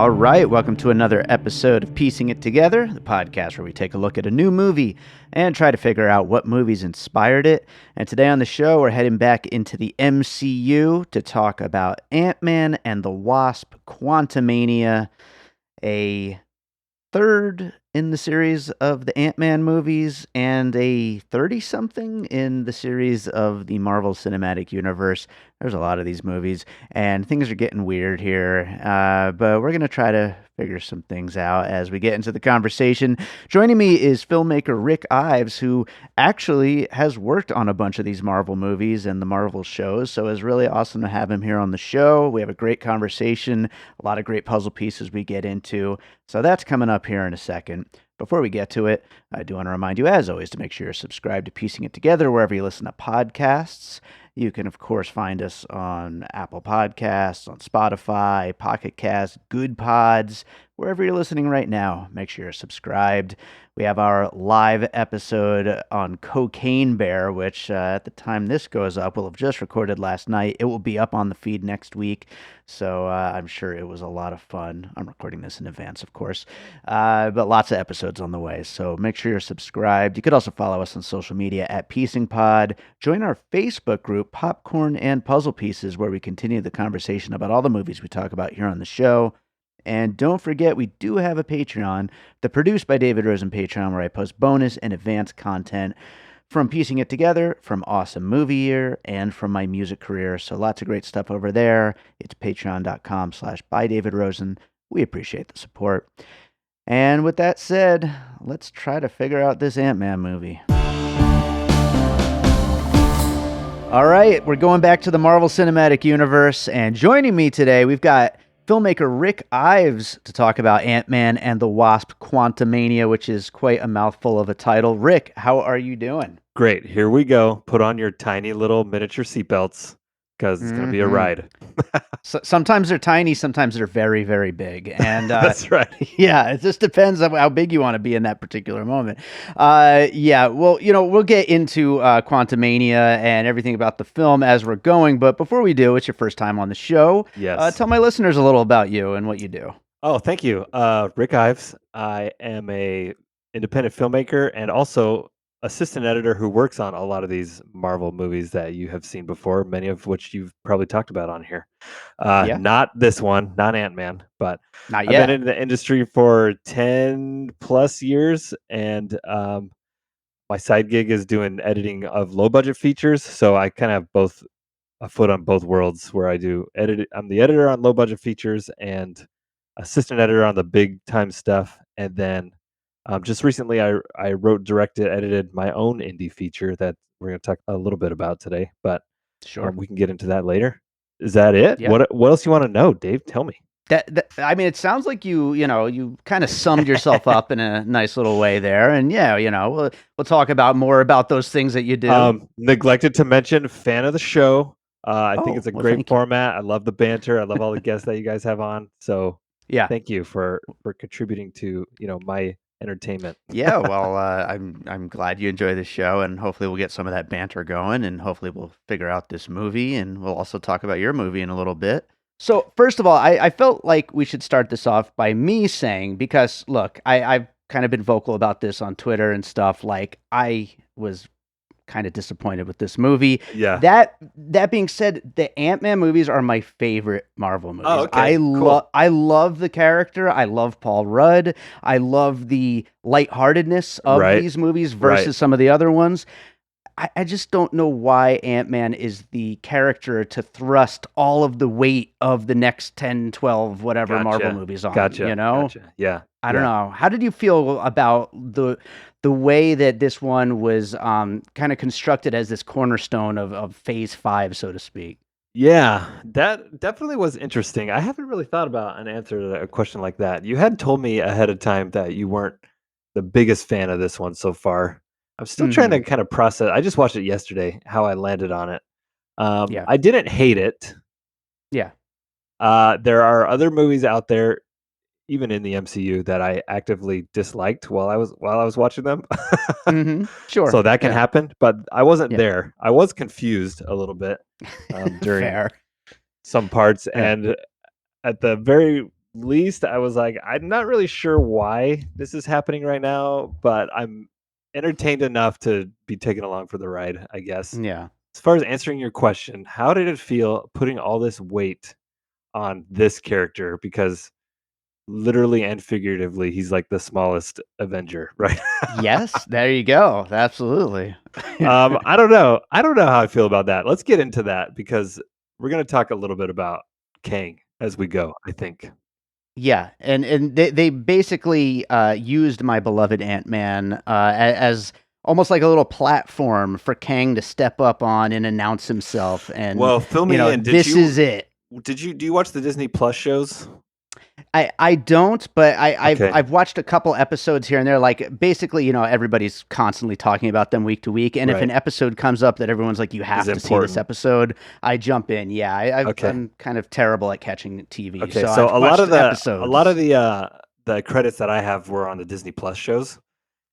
All right, welcome to another episode of Piecing It Together, the podcast where we take a look at a new movie and try to figure out what movies inspired it. And today on the show, we're heading back into the MCU to talk about Ant-Man and the Wasp: Quantumania, a third in the series of the Ant-Man movies and a 30-something in the series of the Marvel Cinematic Universe. There's a lot of these movies, and things are getting weird here, but we're going to try to figure some things out as we get into the conversation. Joining me is filmmaker Rick Ives, who actually has worked on a bunch of these Marvel movies and the Marvel shows, so it's really awesome to have him here on the show. We have a great conversation, a lot of great puzzle pieces we get into, so that's coming up here in a second. Before we get to it, I do want to remind you, as always, to make sure you're subscribed to Piecing It Together wherever you listen to podcasts. You can, of course, find us on Apple Podcasts, on Spotify, Pocket Cast, Good Pods, wherever you're listening right now. Make sure you're subscribed. We have our live episode on Cocaine Bear, which at the time this goes up, we'll have just recorded last night. It will be up on the feed next week, so I'm sure it was a lot of fun. I'm recording this in advance, of course, but lots of episodes on the way, so make sure you're subscribed. You could also follow us on social media at Piecing Pod. Join our Facebook group, Popcorn and Puzzle Pieces, where we continue the conversation about all the movies we talk about here on the show. And don't forget, we do have a Patreon, the Produced by David Rosen Patreon, where I post bonus and advanced content from Piecing It Together, from Awesome Movie Year, and from my music career. So lots of great stuff over there. It's patreon.com/bydavidrosen. We appreciate the support. And with that said, let's try to figure out this Ant-Man movie. All right, we're going back to the Marvel Cinematic Universe, and joining me today, we've got filmmaker Rick Ives to talk about Ant-Man and the Wasp: Quantumania, which is quite a mouthful of a title. Rick, how are you doing? Great. Here we go. Put on your tiny little miniature seatbelts because it's going to be a ride. So, sometimes they're tiny, sometimes they're very, very big. And that's right. Yeah, it just depends on how big you want to be in that particular moment. Yeah, well, we'll get into Quantumania and everything about the film as we're going. But before we do, it's your first time on the show. Yes. Tell my listeners a little about you and what you do. Oh, thank you. Rick Ives. I am a independent filmmaker and also assistant editor who works on a lot of these Marvel movies that you have seen before, many of which you've probably talked about on here. Yeah. Not this one, not Ant-Man, but Not I've yet. been in the industry for 10 plus years, and my side gig is doing editing of low budget features. So I kind of have a foot on both worlds where I do edit. I'm the editor on low budget features and assistant editor on the big time stuff. And then just recently, I wrote, directed, edited my own indie feature that we're going to talk a little bit about today, but Sure. we can get into that later. Is that it? Yeah. What else you want to know, Dave? Tell me. I mean, it sounds like you kind of summed yourself up in a nice little way there, and yeah, we'll talk about more about those things that you do. Neglected to mention, fan of the show. I think it's a well, great thank you. format. I love the banter. I love all the guests that you guys have on. So Yeah, thank you for contributing to my entertainment. yeah. Well, I'm glad you enjoy the show, and hopefully we'll get some of that banter going, and hopefully we'll figure out this movie, and we'll also talk about your movie in a little bit. So first of all, I felt like we should start this off by me saying, because look, I've kind of been vocal about this on Twitter and stuff. Like, I was kind of disappointed with this movie. Yeah. That being said, the Ant-Man movies are my favorite Marvel movies. Oh, okay. Cool. I love the character. I love Paul Rudd. I love the lightheartedness of these movies versus some of the other ones. I just don't know why Ant-Man is the character to thrust all of the weight of the next 10, 12, whatever Marvel movies on. Gotcha. Yeah. I don't know. How did you feel about the way that this one was kind of constructed as this cornerstone of Phase 5, so to speak? Yeah, that definitely was interesting. I haven't really thought about an answer to a question like that. You had told me ahead of time that you weren't the biggest fan of this one so far. I'm still trying to kind of process. I just watched it yesterday, how I landed on it. I didn't hate it. Yeah. There are other movies out there, even in the MCU, that I actively disliked while I was watching them. Sure. So that can happen, but I wasn't there. I was confused a little bit during some parts, and at the very least I was like, I'm not really sure why this is happening right now, but I'm entertained enough to be taken along for the ride, I guess. Yeah. As far as answering your question, how did it feel putting all this weight on this character? Because literally and figuratively, he's like the smallest Avenger, right? Yes, there you go. Absolutely. I don't know. I don't know how I feel about that. Let's get into that because we're going to talk a little bit about Kang as we go, I think. Yeah, and they basically used my beloved Ant-Man as almost like a little platform for Kang to step up on and announce himself, and Well, fill me in. this is it. Do you watch the Disney Plus shows? I don't, but Okay. I've watched a couple episodes here and there. Like basically, everybody's constantly talking about them week to week, and if Right. an episode comes up that everyone's like, you have Is to see this important. episode, I jump in. Yeah, Okay. I'm kind of terrible at catching TV, Okay. so So I've watched a lot of episodes. the credits that I have were on the Disney Plus shows.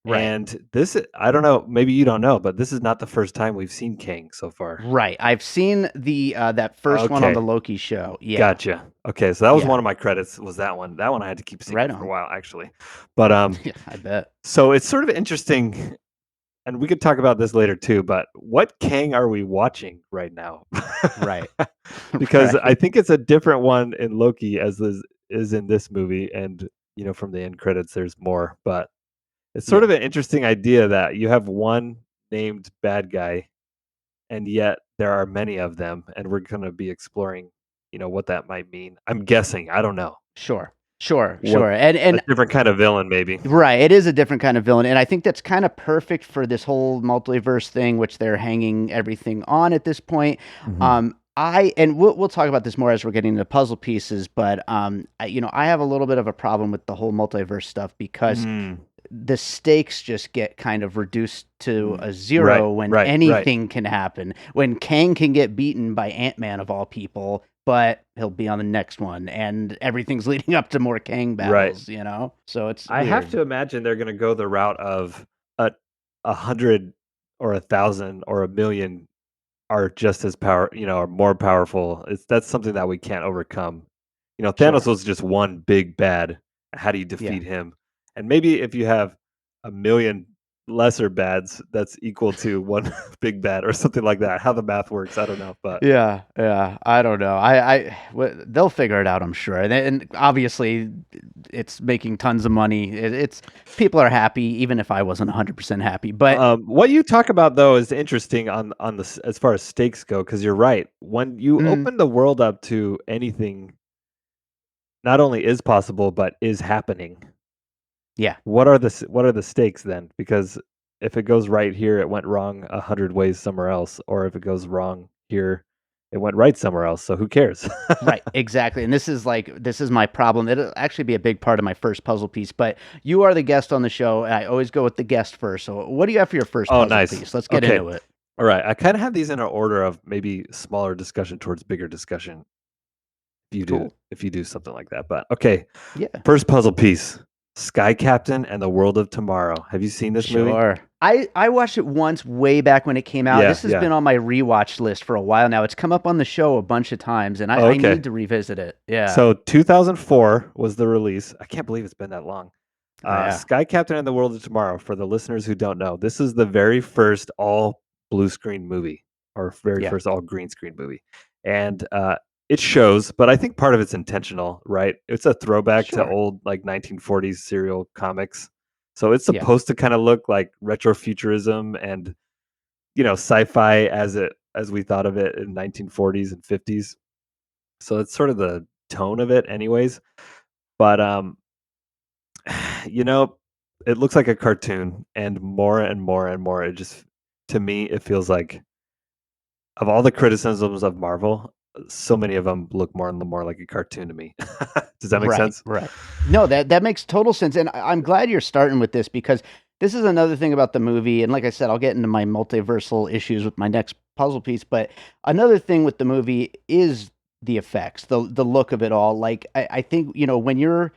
Right. And this I don't know, maybe you don't know, but this is not the first time we've seen Kang so far. Right. I've seen the that first one on the Okay. Loki show. Yeah. Gotcha. Okay, so that was Yeah. one of my credits was that one. That one I had to keep Right secret for a on. while actually. But Yeah, I bet. so it's sort of interesting and we could talk about this later too, but what Kang are we watching right now? Right. Because I Right. think it's a different one in Loki as is in this movie and from the end credits there's more, but it's sort Yeah. of an interesting idea that you have one named bad guy and yet there are many of them and we're going to be exploring what that might mean. I'm guessing, I don't know. Sure. Sure. What Sure. a And different kind of villain maybe. right, it is a different kind of villain, and I think that's kind of perfect for this whole multiverse thing, which they're hanging everything on at this point. Mhm. And we'll talk about this more as we're getting into puzzle pieces, but I have a little bit of a problem with the whole multiverse stuff because Mm, the stakes just get kind of reduced to mm. a Right, zero when right. anything can happen. When Kang can get beaten by Ant-Man of all people, but he'll be on the next one, and everything's leading up to more Kang Right. battles. So it's I have weird. to imagine they're going to go the route of a 100 or 1,000 or 1,000,000 are just as are more powerful. That's something that we can't overcome. Thanos Sure. was just one big bad. How do you Yeah. defeat him? And maybe if you have 1,000,000 lesser bads, that's equal to one big bad or something like that. How the math works, I don't know, but Yeah, yeah. I don't know. They'll figure it out, I'm sure. And obviously, it's making tons of money. It's people are happy, even if I wasn't 100% happy. But what you talk about though is interesting on as far as stakes go, because you're right. When you mm, open the world up to anything, not only is possible but is happening. yeah, What are the stakes then? Because if it goes right here, it went wrong 100 ways somewhere else, or if it goes wrong here, it went right somewhere else. So who cares? right, exactly. And this is my problem. It'll actually be a big part of my first puzzle piece. But you are the guest on the show, and I always go with the guest first. So what do you have for your first Oh, puzzle nice. piece? Let's get Okay. into it. All right. I kind of have these in an order of maybe smaller discussion towards bigger discussion. Cool. If you do something like that, but okay. Yeah. First puzzle piece: Sky Captain and the World of Tomorrow. Have you seen this movie? Sure. I watched it once way back when it came out. Yeah. This has Yeah. been on my rewatch list for a while now. It's come up on the show a bunch of times, and Oh, I okay. need to revisit it. Yeah. So 2004 was the release. I can't believe it's been that long. Yeah. Sky Captain and the World of Tomorrow. For the listeners who don't know, this is the very first all blue screen movie, or very Yeah. first all green screen movie, and it shows. But I think part of it's intentional, right? It's a throwback to Sure. old like 1940s serial comics, so it's Yeah. supposed to kind of look like retrofuturism and sci-fi as we thought of it in 1940s and 50s. So it's sort of the tone of it, anyways. But you know, it looks like a cartoon, and more and more and more, it just to me, it feels like of all the criticisms of Marvel, so many of them look more and more like a cartoon to me. Does that make Right. sense? Right. No, that makes total sense, and I'm glad you're starting with this because this is another thing about the movie. And like I said, I'll get into my multiversal issues with my next puzzle piece. But another thing with the movie is the effects, the look of it all. Like I think when you're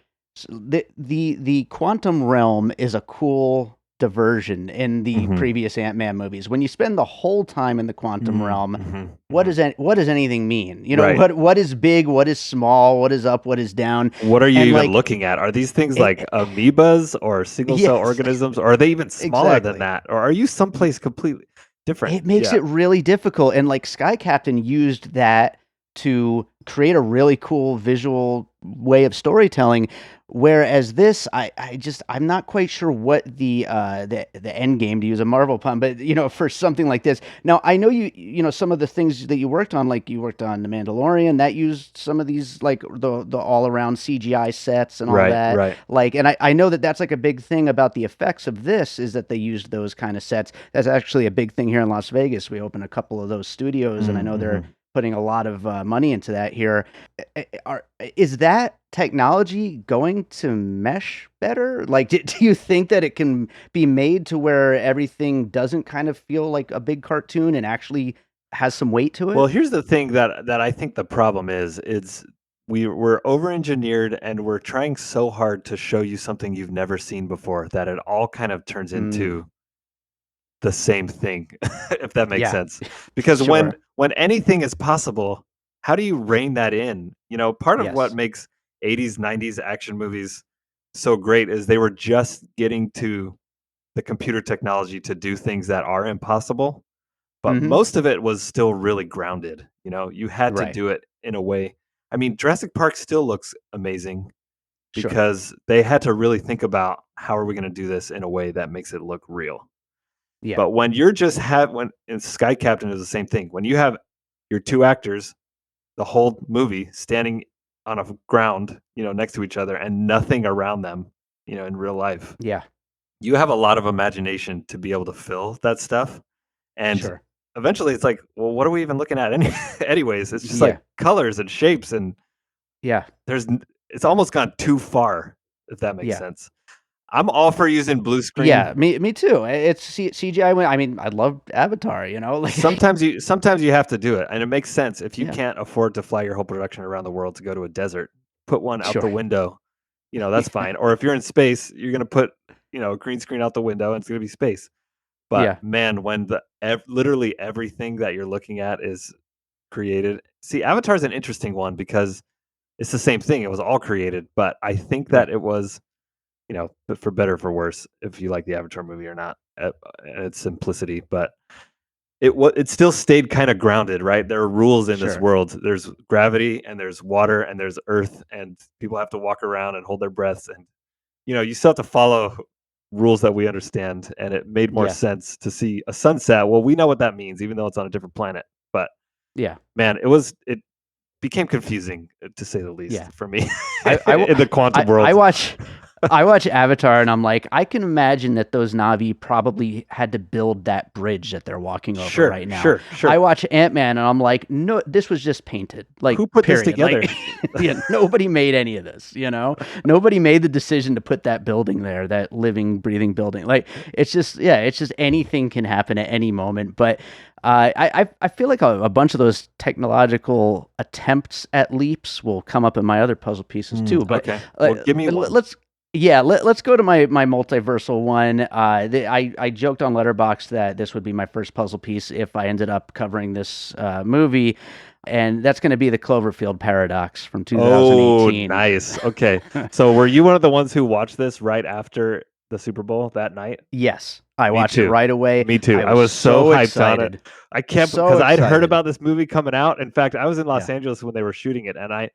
the quantum realm is a cool diversion in the Mhm. previous Ant-Man movies. When you spend the whole time in the quantum realm, Mhm. what Mhm. does anything mean? Right. What is big, what is small, what is up, what is down? What are you And even like looking at? Are these things it, like amoebas or single cell yes, organisms, or are they even smaller than exactly. that? Or are you someplace completely different? It makes Yeah. it really difficult. And like Sky Captain used that to create a really cool visual way of storytelling. Whereas this, I'm not quite sure what the end game, to use a Marvel pun, but for something like this. Now I know some of the things that you worked on, like you worked on The Mandalorian, that used some of these like the all around CGI sets and all Right, that. right. Like, and I know that that's like a big thing about the effects of this is that they used those kind of sets. That's actually a big thing here in Las Vegas. We opened a couple of those studios, and I know they're Mhm. putting a lot of money into that here. Is that technology going to mesh better? Like, do you think that it can be made to where everything doesn't kind of feel like a big cartoon and actually has some weight to Well, it? here's the thing that I think the problem is, we're over-engineered and we're trying so hard to show you something you've never seen before that it all kind of turns Mm, into the same thing, if that makes yeah, sense. Because sure. when anything is possible, how do you rein that in? Part of what Yes. makes 80s, 90s action movies so great is they were just getting to the computer technology to do things that are impossible, but Hmm. most of it was still really grounded. You had to Right. do it in a way. I mean, Jurassic Park still looks amazing Sure. because they had to really think about how are we going to do this in a way that makes it look real. Yeah. But when you're just have when in Sky Captain is the same thing. When you have your two actors the whole movie standing on a ground, next to each other and nothing around them, in real life, Yeah. you have a lot of imagination to be able to fill that stuff. And Sure. eventually it's like, well, what are we even looking at anyways? It's just like Yeah. colors and shapes and Yeah. it's almost gone too far, if that makes Yeah. sense. I'm all for using blue Yeah. screen. Me too. It's CGI. I mean, I love Avatar. Like, Sometimes you have to do it, and it makes sense if you yeah. can't afford to fly your whole production around the world to go to a desert, put one out the Sure. window, that's fine. Or if you're in space, you're gonna put, a green screen out the window, and it's gonna be space. But Yeah. man, when literally everything that you're looking at is created. See, Avatar is an interesting one because it's the same thing. It was all created, but I think that Right. it was, but for better or for worse, if you like the Avatar movie or not, and its simplicity, but it still stayed kinda grounded, right? There are rules in this Sure. world. There's gravity, and there's water, and there's earth, and people have to walk around and hold their breaths, and, you still have to follow rules that we understand, and it made more Yeah. sense to see a sunset. Well, we know what that means, even though it's on a different planet, but, Yeah. man, it became confusing, to say the least, Yeah. for me I I w in the quantum I world. watch I watch Avatar, and I'm like, I can imagine that those Na'vi probably had to build that bridge that they're walking over Sure, right now. sure, I sure. watch Ant-Man, and I'm like, "No, this was just painted." Like, Who put this period. Like, together? yeah, nobody made any of this, Nobody made the decision to put that building there, that living, breathing building. Like, it's just anything can happen at any moment. But I feel like a bunch of those technological attempts at leaps will come up in my other puzzle pieces too. But Okay. Well, give me one. let's let's go to my multiversal one. I joked on Letterboxd that this would be my first puzzle piece if I ended up covering this movie, and that's going to be the Cloverfield Paradox from Oh, 2018. nice. Okay. So were you one of the ones who watched this right after the Super Bowl that night? Yes, I Me watched it too. right away. Me too. I I was was so so hyped on it. excited, I can't so because I'd heard excited. about this movie coming out. In fact, I was in Los Yeah. Angeles when they were shooting it, and I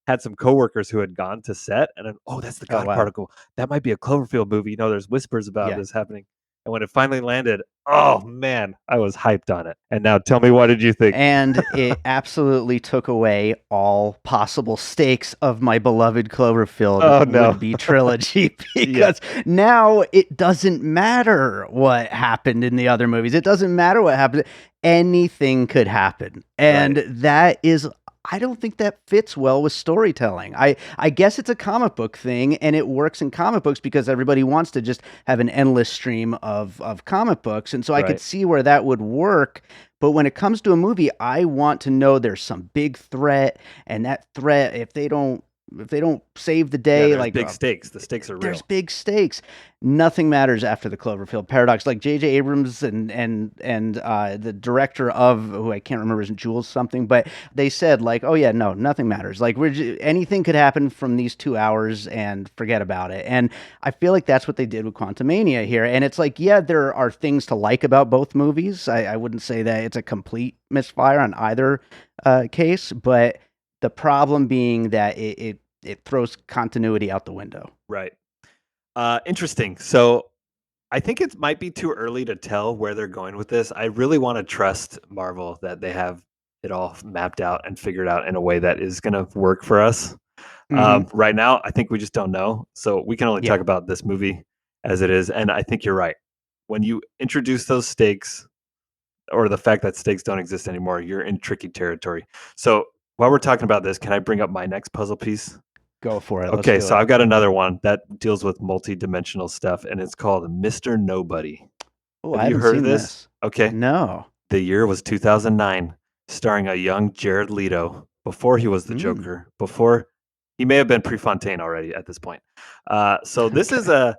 had some coworkers who had gone to set, and oh, that's the Oh God wow. particle. That might be a Cloverfield movie. There's whispers about Yeah. this happening. And when it finally landed, oh man, I was hyped on it. And now tell me, what did you think? And it absolutely took away all possible stakes of my beloved Cloverfield Oh no. would-be trilogy Yeah. because now it doesn't matter what happened in the other movies. It doesn't matter what happened. Anything could happen. And Right. that is I don't think that fits well with storytelling. I guess it's a comic book thing and it works in comic books because everybody wants to just have an endless stream of comic books. And so I could Right. see where that would work. But when it comes to a movie, I want to know there's some big threat, and that threat, if they don't save the Yeah, day, there's like big stakes. The stakes are there's real. big stakes. Nothing matters after the Cloverfield Paradox. Like J.J. Abrams and the director of, who I can't remember, isn't Jules something, but they said like, oh yeah, no, nothing matters. Like anything could happen from these 2 hours and forget about it. And I feel like that's what they did with Quantumania here. And it's like, yeah, there are things to like about both movies. I wouldn't say that it's a complete misfire on either case, but the problem being that it throws continuity out the window. Right. Interesting. So I think it might be too early to tell where they're going with this. I really want to trust Marvel that they have it all mapped out and figured out in a way that is going to work for us. Mm-hmm. Right now, I think we just don't know. So we can only talk Yeah. about this movie as it is. And I think you're right. When you introduce those stakes, or the fact that stakes don't exist anymore, you're in tricky territory. So while we're talking about this, can I bring up my next puzzle piece? Go for it. Let's Okay, do so it. I've got another one that deals with multi-dimensional stuff, and it's called Mr. Nobody. Oh, Have I you haven't heard of seen this? this. Okay. No. The year was 2009, starring a young Jared Leto, before he was the Mm. Joker, before he may have been Prefontaine already at this point. So this is Okay. a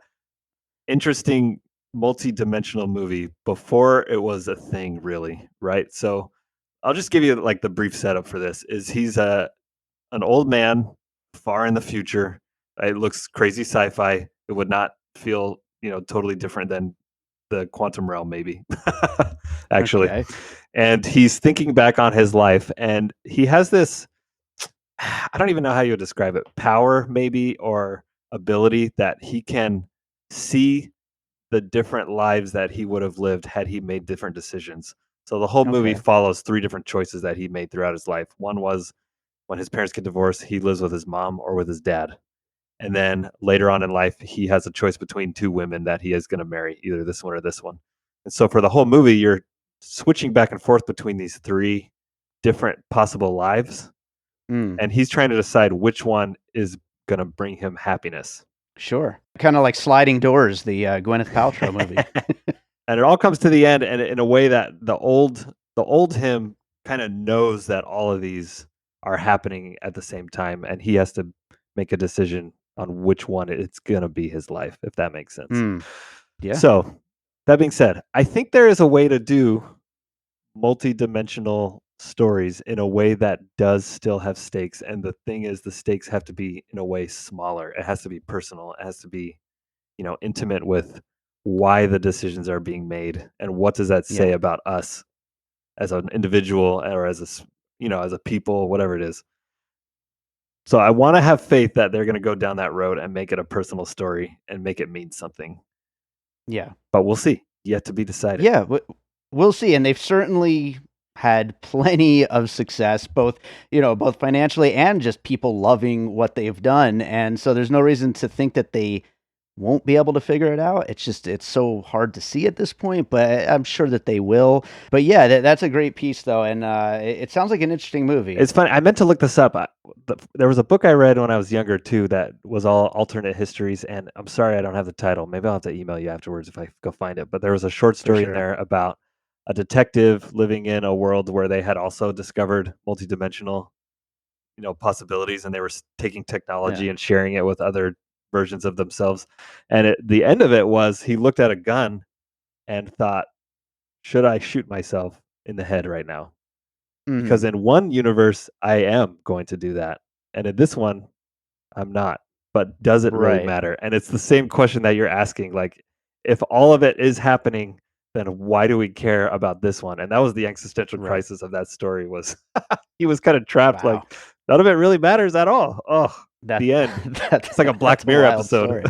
interesting multi-dimensional movie before it was a thing, really, right? So I'll just give you like the brief setup for this. Is he's an old man far in the future. It looks crazy sci-fi. It would not feel, totally different than the quantum realm, maybe, actually. Okay. And he's thinking back on his life, and he has this, I don't even know how you would describe it, power, maybe, or ability that he can see the different lives that he would have lived had he made different decisions. So the whole movie Okay. follows 3 different choices that he made throughout his life. One was when his parents get divorced, he lives with his mom or with his dad. And then later on in life, he has a choice between 2 women that he is going to marry, either this one or this one. And so for the whole movie, you're switching back and forth between these 3 different possible lives. Mm. And he's trying to decide which one is going to bring him happiness. Sure. Kind of like Sliding Doors, the Gwyneth Paltrow movie. And it all comes to the end, and in a way that the old him kind of knows that all of these are happening at the same time, and he has to make a decision on which one it's going to be his life, if that makes sense. Mm. Yeah. So that being said, I think there is a way to do multi-dimensional stories in a way that does still have stakes, and the thing is, the stakes have to be in a way smaller. It has to be personal. It has to be, intimate with why the decisions are being made, and what does that say Yeah. about us as an individual, or as as a people, whatever it is. So I want to have faith that they're going to go down that road and make it a personal story and make it mean something. Yeah. But we'll see. Yet to be decided. Yeah. We'll see. And they've certainly had plenty of success, both financially and just people loving what they've done. And so there's no reason to think that they won't be able to figure it out. It's so hard to see at this point, but I'm sure that they will. But yeah, that's a great piece though, and it sounds like an interesting movie. It's funny. I meant to look this up. There was a book I read when I was younger too that was all alternate histories, and I'm sorry I don't have the title. Maybe I'll have to email you afterwards if I go find it. But there was a short story in sure. there about a detective living in a world where they had also discovered multidimensional, possibilities, and they were taking technology Yeah. and sharing it with other versions of themselves. And the end of it was he looked at a gun and thought, should I shoot myself in the head right now? Because Mhm. in one universe, I am going to do that. And in this one, I'm not. But does it really Right. matter? And it's the same question that you're asking. Like, if all of it is happening, then why do we care about this one? And that was the existential Right. crisis of that story. Was he was kind of trapped. Wow. Like, none of it really matters at all. Oh, That the end. It's like a that's Black a Mirror wild episode. story.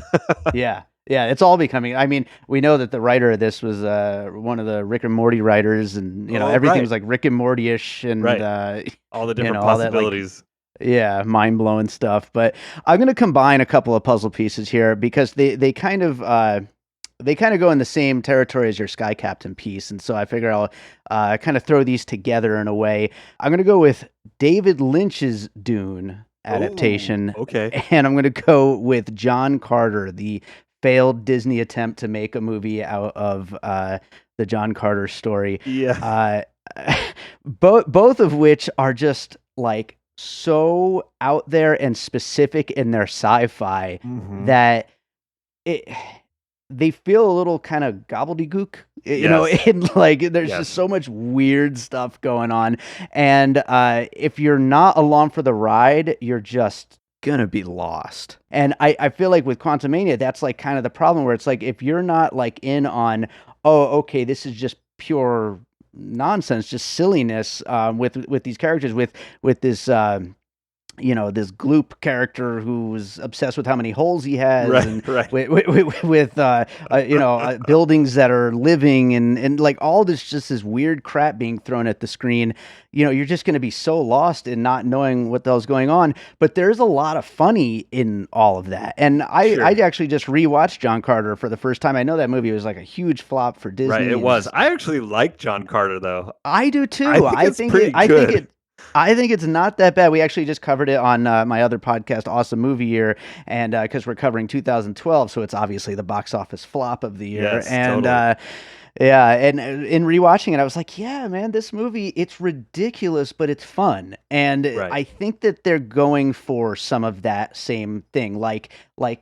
Yeah. Yeah, it's all becoming. I mean, we know that the writer of this was one of the Rick and Morty writers, and Oh, everything right. was like Rick and Morty-ish, and Right. All the different all that like possibilities. yeah, mind-blowing stuff. But I'm gonna combine a couple of puzzle pieces here because they kind of go in the same territory as your Sky Captain piece, and so I figure I'll kind of throw these together in a way. I'm gonna go with David Lynch's Dune adaptation, Okay. and I'm gonna go with John Carter, the failed Disney attempt to make a movie out of the John Carter story. Yeah. Both of which are just like so out there and specific in their sci-fi Mm-hmm. that it they feel a little kind of gobbledygook, Yes. and like there's just Yes. so much weird stuff going on. And if you're not along for the ride, you're just gonna be lost. And I feel like with Quantumania, that's like kind of the problem where it's like if you're not like in on, oh, okay, this is just pure nonsense, just silliness with these characters, with this this gloop character who's obsessed with how many holes he has, Right. and Right. with buildings that are living, and like all this weird crap being thrown at the screen. You're just going to be so lost in not knowing what the hell's going on. But there's a lot of funny in all of that. And I Sure. actually just rewatched John Carter for the first time. I know that movie was like a huge flop for Disney. Right. It and was. I actually like John Carter though. I do too. I think it's pretty good. I think it's not that bad. We actually just covered it on my other podcast, Awesome Movie Year, and because we're covering 2012, so it's obviously the box office flop of the year. Yes, And totally. yeah, and in rewatching it, I was like, yeah, man, this movie, it's ridiculous, but it's fun. And Right. I think that they're going for some of that same thing. Like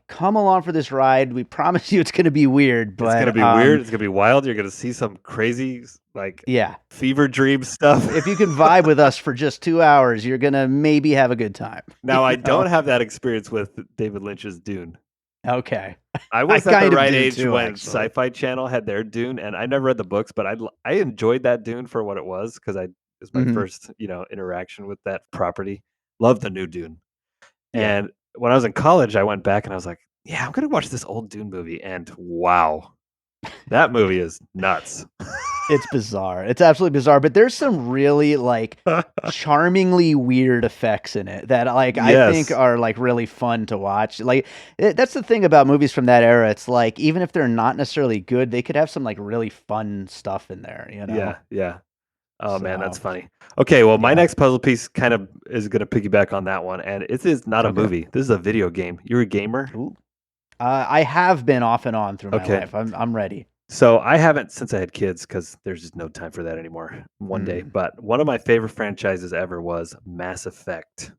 come along for this ride. We promise you it's going to be weird, but It's gonna be weird. It's gonna be wild. You're gonna see some crazy, like yeah. fever dream stuff. If you can vibe with us for just 2 hours, you're gonna maybe have a good time. Now, I You know? don't have that experience with David Lynch's Dune. Okay. I was at kind the of right do age too, when actually. Sci-Fi Channel had their Dune, and I never read the books, but I enjoyed that Dune for what it was because it was my Mhm. first interaction with that property. Loved the new Dune, Yeah. and when I was in college, I went back and I was like, yeah, I'm gonna watch this old Dune movie, and wow, that movie is nuts. It's bizarre. It's absolutely bizarre, but there's some really like charmingly weird effects in it that like I think Yes. are like really fun to watch. Like that's the thing about movies from that era. It's like even if they're not necessarily good, they could have some like really fun stuff in there, Yeah, yeah. Oh man, that's So, funny. Okay, well, my yeah. next puzzle piece kind of is going to piggyback on that one, and it is not a Okay. movie. This is a video game. You're a gamer? Ooh. I have been off and on through my Okay. life. I'm ready. So I haven't since I had kids because there's just no time for that anymore. One day, Mm. but one of my favorite franchises ever was Mass Effect.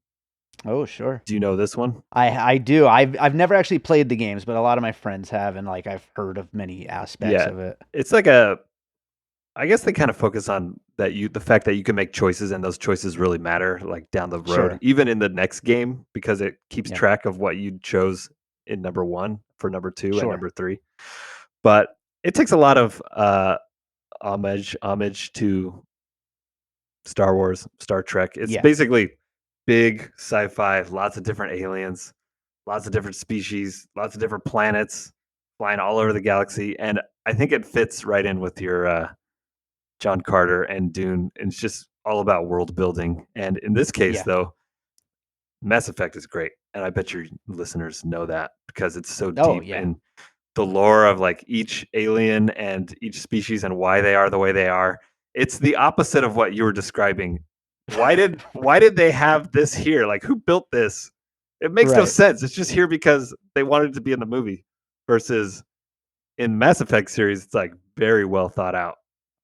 Oh, sure. Do you know this one? I do. I've never actually played the games, but a lot of my friends have, and like I've heard of many aspects Yeah, of it. it's like I guess they kind of focus on the fact that you can make choices and those choices really matter, like down the road, Sure. even in the next game, because it keeps Yeah. track of what you chose in number one for number two and Sure. number three. But it takes a lot of homage to Star Wars, Star Trek. It's Yeah. basically big sci-fi, lots of different aliens, lots of different species, lots of different planets flying all over the galaxy, and I think it fits right in with your John Carter and Dune. And it's just all about world building. And in this case, Yeah. though, Mass Effect is great, and I bet your listeners know that because it's so Oh, deep yeah. in the lore of like each alien and each species and why they are the way they are. It's the opposite of what you were describing. Why did they have this here? Like, who built this? It makes no Right. sense. It's just here because they wanted to be in the movie. Versus in Mass Effect series, it's like very well thought out.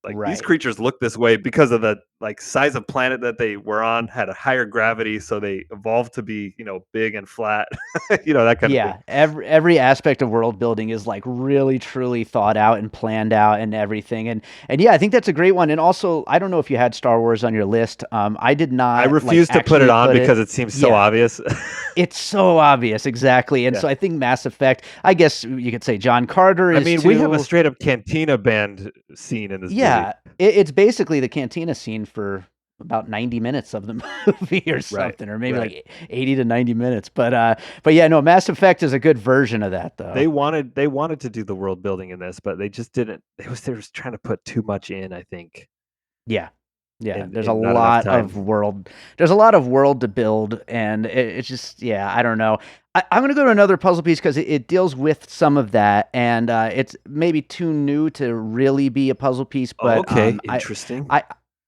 Like these Right. creatures look this way because of the like size of planet that they were on, had a higher gravity, so they evolved to be, big and flat, that kind of thing. Yeah, every aspect of world building is like really truly thought out and planned out and everything. And yeah, I think that's a great one. And also, I don't know if you had Star Wars on your list. I did not. I like, refuse to put it actually on put because it seems so Yeah. obvious. It's so obvious, exactly. And Yeah. so I think Mass Effect, I guess you could say John Carter I is mean, we have a too. straight up Cantina band scene in this movie. Yeah, it's basically the cantina scene for about 90 minutes of the movie or something, or maybe right. like 80 to 90 minutes. But yeah, no, Mass Effect is a good version of that, though. They wanted to do the world building in this, but they just didn't. They was trying to put too much in, I think. Yeah. Yeah, In there's a not enough lot time. of world. There's a lot of world to build, and it's just, yeah, I don't know. I'm going to go to another puzzle piece because it deals with some of that, and it's maybe too new to really be a puzzle piece. But Okay, interesting.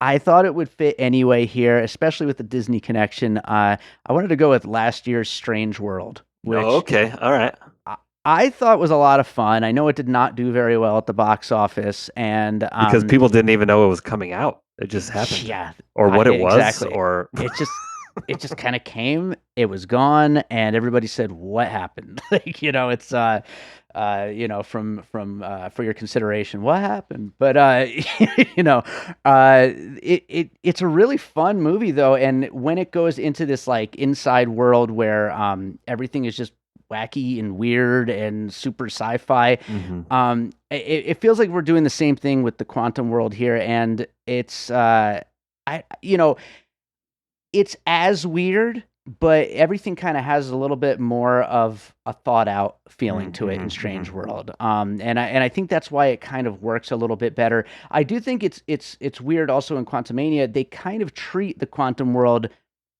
I thought it would fit anyway here, especially with the Disney connection. I wanted to go with last year's Strange World, which Okay, all right. I thought was a lot of fun. I know it did not do very well at the box office, and Because people didn't even know it was coming out. It just happened. yeah, Or what it was, exactly. or It's just it just kind of came, it was gone, and everybody said, "What happened?" Like, for your consideration, what happened? But you know, it's a really fun movie though, and when it goes into this like inside world where everything is just wacky and weird and super sci-fi, Mhm. it feels like we're doing the same thing with the quantum world here, and it's I you know it's as weird, but everything kind of has a little bit more of a thought out feeling Mm, to it in mhm, Strange mhm. World. And I think that's why it kind of works a little bit better. I do think it's weird also in Quantumania. They kind of treat the quantum world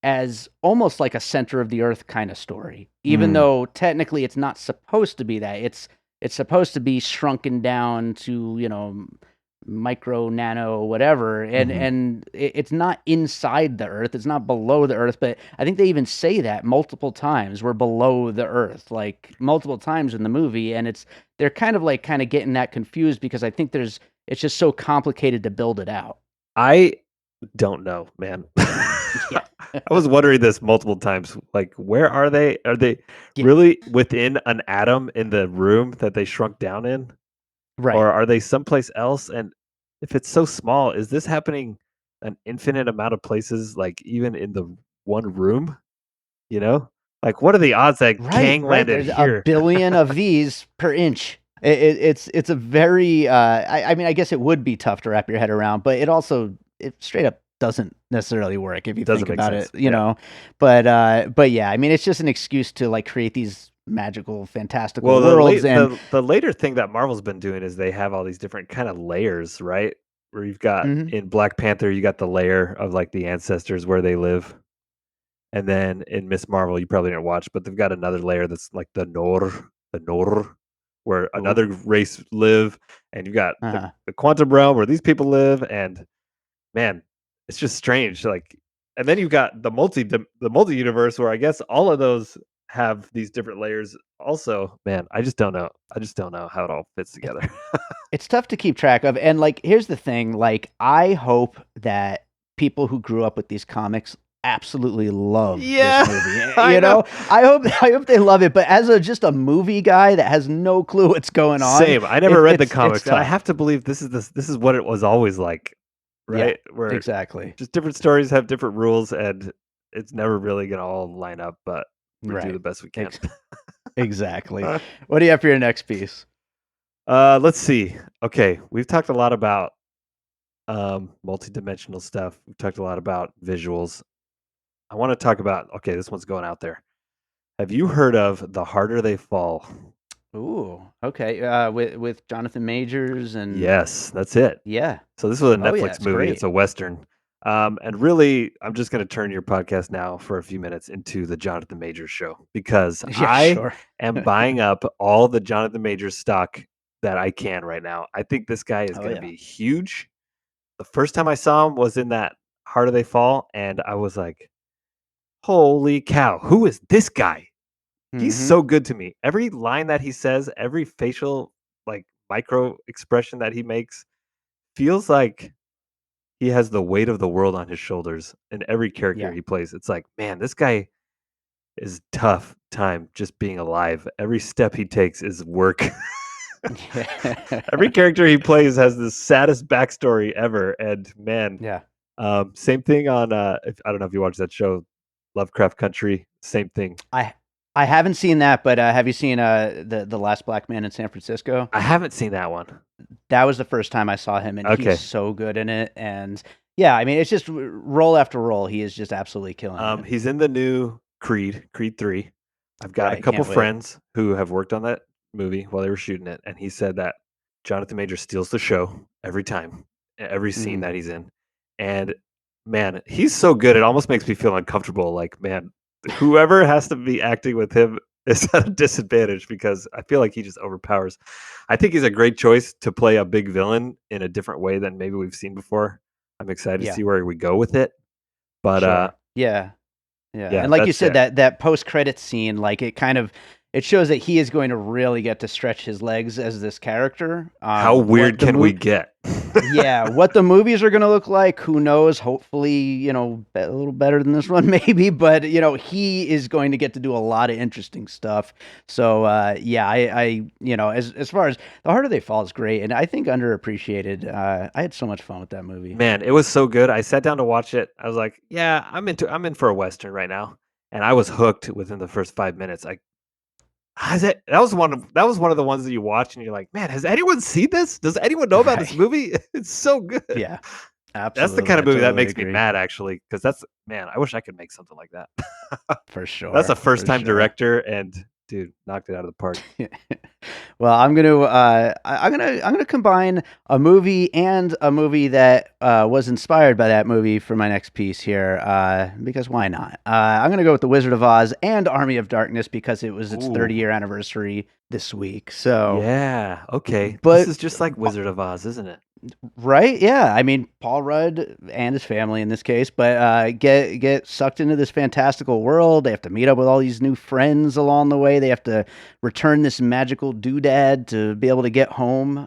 as almost like a center of the earth kind of story, even Mm, though technically it's not supposed to be that. It's supposed to be shrunken down to, micro, nano, whatever, and mhm. and it's not inside the earth, it's not below the earth, but I think they even say that multiple times, we're below the earth, like multiple times in the movie, and they're kind of getting that confused because I think it's just so complicated to build it out. I don't know, man. Yeah. I was wondering this multiple times, like, where are they? Are they Yeah. really within an atom in the room that they shrunk down in? Right. Or are they someplace else? And if it's so small, is this happening an infinite amount of places, like, even in the one room, you know? Like, what are the odds that Right, Kang right. landed There's a here? billion of these per inch. It's a very I mean I guess it would be tough to wrap your head around, but it straight up doesn't necessarily work if you think Doesn't make about it, sense. Yeah. But yeah, I mean it's just an excuse to like create these magical, fantastical Well, worlds and the later thing that Marvel's been doing is they have all these different kinda layers, right? Where you've got mhm. in Black Panther, you got the layer of, like, the ancestors where they live, and then in Miss Marvel, you probably didn't watch, but they've got another layer that's like the Nor, where Ooh. another race live, and you've got Uh-huh. the quantum realm where these people live, and man, it's just strange, like and then you've got the multi-universe where I guess all of those have these different layers also. Man, I just don't know. I just don't know how it all fits It, together. it's tough to keep track of, and like here's the thing, like I hope that people who grew up with these comics absolutely love this Yeah, movie. I know. I hope they love it, but as just a movie guy that has no clue what's going on, Same. I never read the it's comics, and I tough. have to believe this is what it was always like, Yeah, right? Where exactly. just different stories have different rules, and it's never really gonna all line up, but we do Right. the best we can. Ex- exactly. What do you have for your next piece? Let's see. Okay, we've talked a lot about multi-dimensional stuff. We've talked a lot about visuals. I want to talk about okay, this one's going out there. Have you heard of The Harder They Fall? Ooh, okay. With Jonathan Majors and Yes, that's it. yeah. So this was a Oh yeah, Netflix it's movie. It's great. a Western. And really, I'm just going to turn your podcast now for a few minutes into the Jonathan Majors show because Yeah, I sure. am buying up all the Jonathan Majors stock that I can right now. I think this guy is Oh going to yeah. be huge. The first time I saw him was in that Harder They Fall, and I was like, "Holy cow, who is this guy?" He's Mhm. so good to me. Every line that he says, every facial like micro expression that he makes feels like he has the weight of the world on his shoulders in every character Yeah. he plays. It's like, man, this guy is tough time just being alive. Every step he takes is work. Every character he plays has the saddest backstory ever. And man, Yeah. same thing on if, I don't know if you watch that show, Lovecraft Country. Same thing. I I haven't seen that, but have you seen the Last Black Man in San Francisco? I haven't seen that one. That was the first time I saw him, and he's Okay. so good in it. And yeah, I mean, it's just role after role, he is just absolutely killing it. He's in the new Creed 3. I've got a Right. couple Can't wait. friends who have worked on that movie while they were shooting it, and he said that Jonathan Major steals the show every time, every scene Mhm. that he's in. And man, he's so good. It almost makes me feel uncomfortable. Like, man, whoever has to be acting with him is at a disadvantage because I feel like he just overpowers. I think he's a great choice to play a big villain in a different way than maybe we've seen before. I'm excited to Yeah. see where we go with it. But Sure. Yeah. Yeah, yeah, and like you that's said, it. that post credit scene, like it kind of it shows that he is going to really get to stretch his legs as this character. How weird can we get? Yeah, what the movies are going to look like, who knows? Hopefully, a little better than this one, maybe. But he is going to get to do a lot of interesting stuff. So, yeah, as far as The Harder They Fall is great, and I think underappreciated. I had so much fun with that movie. Man, it was so good. I sat down to watch it. I was like, yeah, I'm in for a Western right now, and I was hooked within the first 5 minutes. That was one of the ones that you watch and you're like, man, has anyone seen this? Does anyone know about this movie? It's so good. Yeah, absolutely. That's the kind of movie that makes agree. me mad, actually, because I wish I could make something like that. For sure. That's a first-time director, and dude, knocked it out of the park. Well, I'm gonna combine a movie and a movie that was inspired by that movie for my next piece here, because why not? I'm gonna go with The Wizard of Oz and Army of Darkness because it was its 30-year anniversary this week. So yeah, okay, but this is just like Wizard of Oz, isn't it? Right? Yeah. I mean, Paul Rudd and his family in this case, but get sucked into this fantastical world. They have to meet up with all these new friends along the way. They have to return this magical doodad to be able to get home.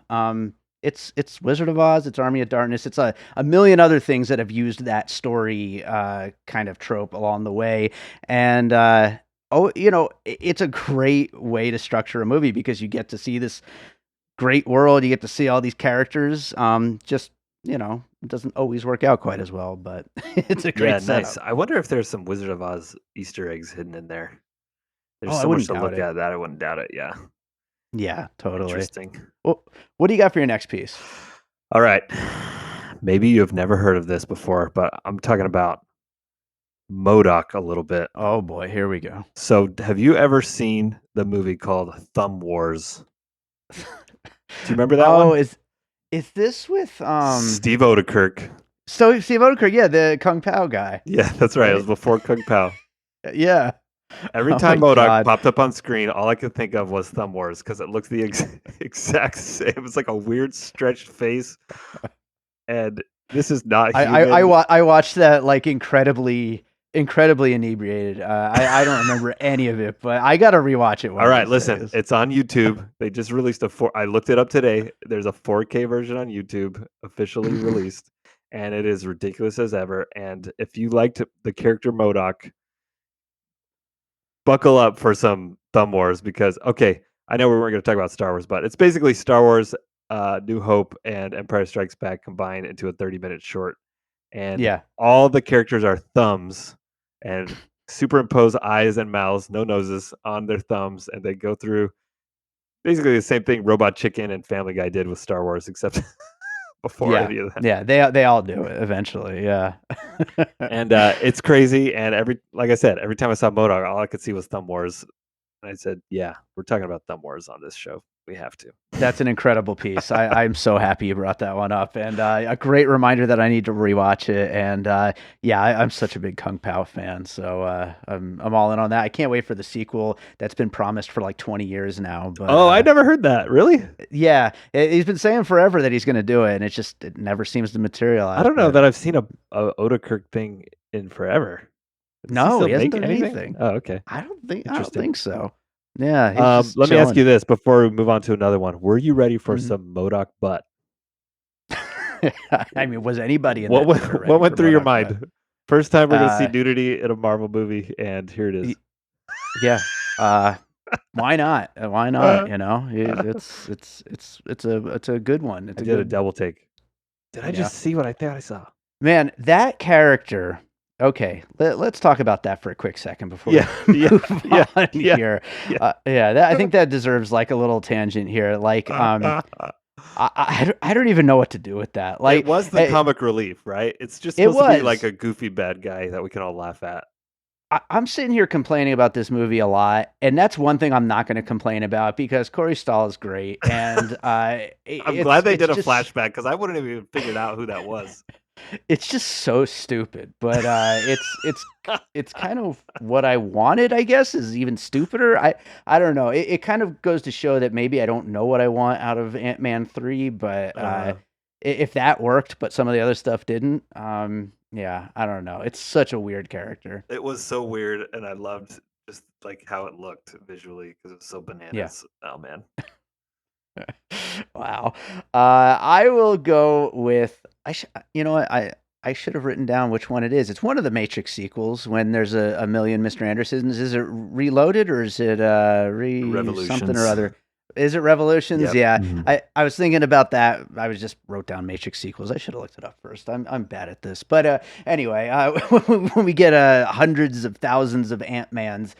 It's Wizard of Oz. It's Army of Darkness. It's a million other things that have used that story kind of trope along the way, and it's a great way to structure a movie because you get to see this great world. You get to see all these characters. Just it doesn't always work out quite as well, but it's a great setup. Nice. I wonder if there's some Wizard of Oz Easter eggs hidden in there. There's I so much wouldn't to doubt look it. at that I wouldn't doubt it. Yeah. Yeah, totally. Interesting. Well, what do you got for your next piece? All right. Maybe you have never heard of this before, but I'm talking about MODOK a little bit. Oh boy, here we go. So, have you ever seen the movie called Thumb Wars? Do you remember that one? Oh, is this with Steve Odekirk? So Steve Odekirk, yeah, the Kung Pao guy. Yeah, that's right. It was before Kung Pao. Yeah. Every time MODOK popped up on screen, all I could think of was Thumb Wars because it looks the exact same. It's like a weird stretched face, and this is not human. I watched that like incredibly inebriated. I don't remember any of it, but I got to rewatch it. All right, listen, it's on YouTube. They just released I looked it up today. There's a 4K version on YouTube, officially released, and it is ridiculous as ever. And if you liked the character MODOK, buckle up for some Thumb Wars because, okay, I know we weren't going to talk about Star Wars, but it's basically Star Wars, New Hope, and Empire Strikes Back combined into a 30-minute short. And all the characters are thumbs and superimpose eyes and mouths, no noses, on their thumbs, and they go through basically the same thing Robot Chicken and Family Guy did with Star Wars, except before any of that. Yeah, they all do it eventually. Yeah, and it's crazy. And like I said, every time I saw MODOK, all I could see was Thumb Wars. And I said, yeah, we're talking about Thumb Wars on this show. We have to. That's an incredible piece. I'm so happy you brought that one up, and a great reminder that I need to rewatch it. And I'm such a big Kung Pao fan, so I'm all in on that. I can't wait for the sequel that's been promised for like 20 years now. But I never heard that. Really? Yeah, he's been saying forever that he's going to do it, and it never seems to materialize. I don't know that I've seen a Odekirk thing in forever. No, he hasn't done anything. Oh, okay. I don't think so. Yeah. Let me ask you this before we move on to another one. Were you ready for some MODOK butt? I mean, was anybody in what went through your mind? Butt? First time we're going to see nudity in a Marvel movie, and here it is. Yeah. Why not? Why not? It's a good one. I did a double take. Did I just see what I thought I saw? Man, that character. Okay, let's talk about that for a quick second before we move on here. I think that deserves like a little tangent here. Like, I don't even know what to do with that. Like, it was the comic relief, right? It's just supposed to be like a goofy bad guy that we can all laugh at. I'm sitting here complaining about this movie a lot, and that's one thing I'm not going to complain about because Corey Stoll is great, and I'm glad they did a flashback because I wouldn't have even figured out who that was. It's just so stupid, but it's kind of what I wanted, I guess, is even stupider. I don't know. It kind of goes to show that maybe I don't know what I want out of Ant-Man 3, but if that worked, but some of the other stuff didn't, I don't know. It's such a weird character. It was so weird, and I loved just like how it looked visually because it was so Yeah. bananas. Oh man. Wow. I will go with you know what, I should have written down which one it is. It's one of the Matrix sequels when there's a million Mr. Andersons. Is it Reloaded or is it re something or Revolutions. other? Is it Revolutions? Yep. Yeah. Mhm. I was thinking about that. I was just wrote down Matrix sequels. I should have looked it up first. I'm bad at this. But anyway, when we get hundreds of thousands of Ant-Mans